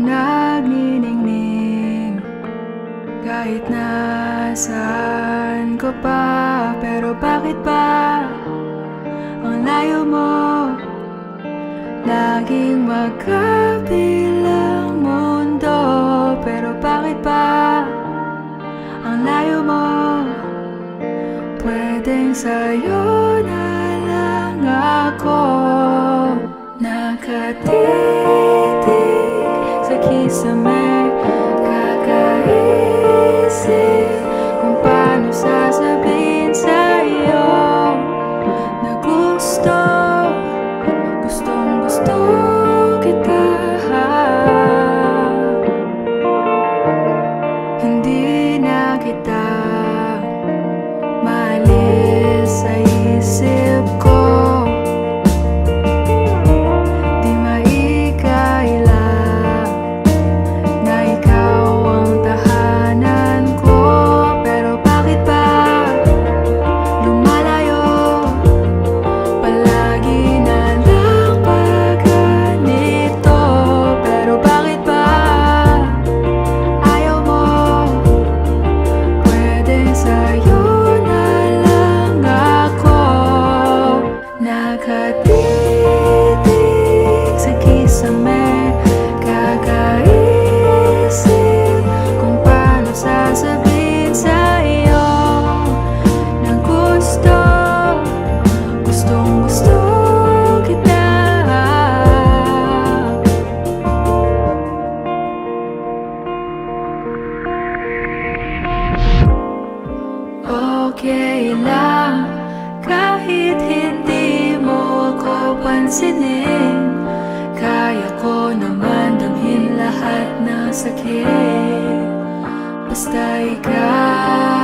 nagniningning kahit nasaan ko pa. Pero bakit ba ang layo mo? Laging magkabilang mundo. Pero bakit ba ang layo mo? Pwedeng sa'yo na lang ako nakatitig sa kisame, kakaisip kung paano sasabihin sa'yo na gustong gusto kita. Hindi na kita maalis sa isip ko. Di maikaila na ikaw ang tahanan ko. Pero bakit ba lumalayo? Palagi na lang pag ganito. Pero bakit ba ayaw mo? Pwedeng sa'yo na lang ako nakatitig sa kisame, kakaisip kung paano sasabihin sa'yo na gustong gusto kita. Okay lang kahit hindi mo ako pansinin. Kaya ko naman damhin lahat ng sakit basta ikaw